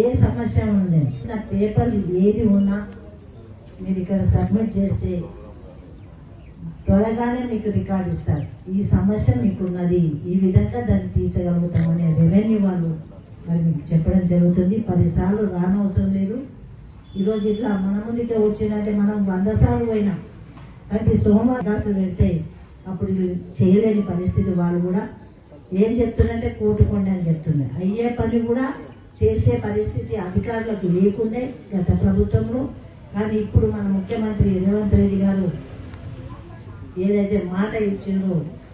ఏ సమస్య ఉండదు. నా పేపర్లు ఏది ఉన్నా మీరు ఇక్కడ సబ్మిట్ చేస్తే త్వరగానే మీకు రికార్డు ఇస్తారు. ఈ సమస్య మీకున్నది, ఈ విధంగా దాన్ని తీర్చగలుగుతామని రెవెన్యూ వాళ్ళు మరి మీకు చెప్పడం జరుగుతుంది. 10 సార్లు రానవసరం లేదు. ఈరోజు ఇట్లా మన ముందుకే వచ్చిందంటే మనం 100 సార్లు పోయినాం. ప్రతి సోమవారం దాసులు పెడితే అప్పుడు చేయలేని పరిస్థితి. వాళ్ళు కూడా ఏం చెప్తుందంటే కోటుకోండి అని చెప్తున్నారు. అయ్యే పని కూడా చేసే పరిస్థితి అధికారులకు లేకుండే గత ప్రభుత్వంలో. కానీ ఇప్పుడు మన ముఖ్యమంత్రి రేవంత్ రెడ్డి గారు ఏదైతే మాట ఇచ్చిందో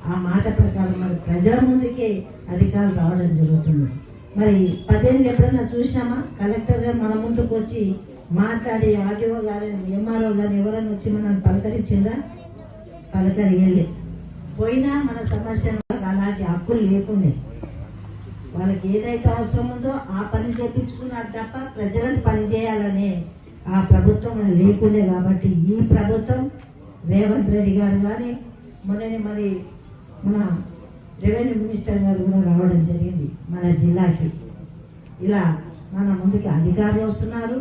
ఆ మాట ప్రకారం మరి ప్రజల ముందుకే అధికారులు రావడం జరుగుతుంది. మరి 10 ఏళ్ళు ఎప్పుడైనా చూసినామా కలెక్టర్ గారు మన ముందుకు వచ్చి మాట్లాడి ఆర్టీఓ గారు ఎంఆర్ఓ గారు ఎవరైనా వచ్చి మనల్ని పలకరించిందా? పలకరియలే. పోయినా మన సమస్యను అలాంటి హక్కులు లేకుండే. వాళ్ళకి ఏదైతే అవసరం ఉందో ఆ పని చేయించుకున్నారు తప్ప ప్రజలకు పని చేయాలనే ఆ ప్రభుత్వం లేకుండే. కాబట్టి ఈ ప్రభుత్వం రేవంత్ రెడ్డి గారు కానీ మొన్ననే మరి మన రెవెన్యూ మినిస్టర్ గారు కూడా రావడం జరిగింది మన జిల్లాకి. ఇలా మన ముందుకి అధికారులు వస్తున్నారు.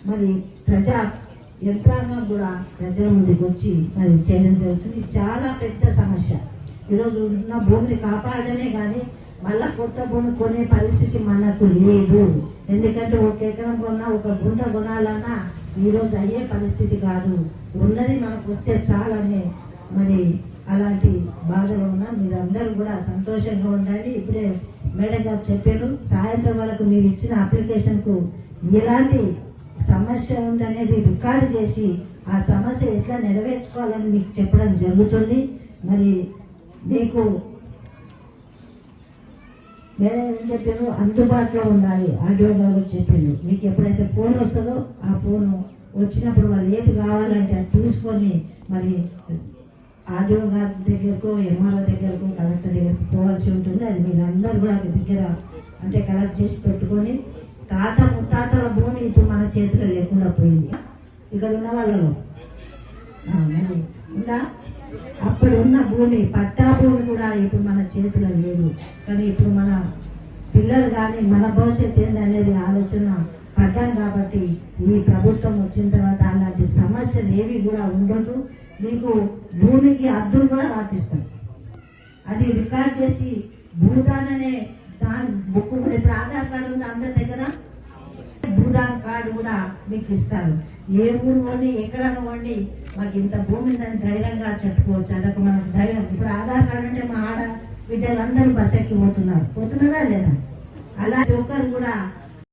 మరి ప్రజా యంత్రాంగం కూడా ప్రజల ముందుకు వచ్చి మరి చేయడం జరుగుతుంది. చాలా పెద్ద సమస్య. ఈరోజు ఉన్న భూమిని కాపాడమే కానీ మళ్ళా కొత్త భూమి కొనే పరిస్థితి మనకు లేదు. ఎందుకంటే 1 ఎకరం కొన్నా 1 గుంట కొనాలన్నా ఈరోజు అయ్యే పరిస్థితి కాదు. ఉన్నది మనకు వస్తే చాలనే మరి అలాంటి బాధలో ఉన్నా. మీరందరూ కూడా సంతోషంగా ఉండండి. ఇప్పుడే మేడం గారు చెప్పారు, సాయంత్రం వరకు మీరు ఇచ్చిన అప్లికేషన్కు ఎలాంటి సమస్య ఉందనేది రికార్డు చేసి ఆ సమస్య ఎట్లా నెరవేర్చుకోవాలని మీకు చెప్పడం జరుగుతుంది. మరి మీకు మేడం ఏం చెప్పారు, అందుబాటులో ఉండాలి. ఆర్డీఓ గారు చెప్పిండు, మీకు ఎప్పుడైతే ఫోన్ వస్తుందో ఆ ఫోన్ వచ్చినప్పుడు వాళ్ళు ఏది కావాలంటే అది తీసుకొని మరి ఆర్డీఓ గారి దగ్గరకు ఎంఆర్ఓ దగ్గరకు కలెక్టర్ దగ్గరకు పోవాల్సి ఉంటుంది. అది మీరు అందరూ కూడా దగ్గర అంటే కలెక్ట్ చేసి పెట్టుకొని తాత ముత్తాతల భూమి ఇప్పుడు మన చేతిలో లేకుండా పోయింది. ఇక్కడ ఉన్న వాళ్ళలో మరి ఉందా? అప్పుడు ఉన్న భూమి పట్టా భూమి కూడా ఇప్పుడు మన చేతిలో లేదు. కానీ ఇప్పుడు మన పిల్లలు కానీ మన భవిష్యత్తు ఏంది అనేది ఆలోచన పడ్డాం. కాబట్టి ఈ ప్రభుత్వం వచ్చిన తర్వాత అలాంటి సమస్యలు ఏవి కూడా ఉండదు. మీకు భూమికి అద్దులు కూడా రాపిస్తాం. అది రికార్డ్ చేసి భూదాన్ అనే దాని బుక్ కూడా ఇప్పుడు ఆధార్ కార్డు ఉంది అందరి దగ్గర. భూదాన్ కార్డు కూడా మీకు ఇస్తారు. ఏ ఊరు వండి ఎక్కడ వండి మాకు ఇంత భూమి ఉందని ధైర్యంగా చెప్పుకోవచ్చు. అదొక మనకు ధైర్యం. ఇప్పుడు ఆధార్ కార్డు అంటే మా ఆడ బిడ్డలందరూ బస్ ఎక్కి పోతున్నారా లేదా? అలాంటి ఒక్కరు కూడా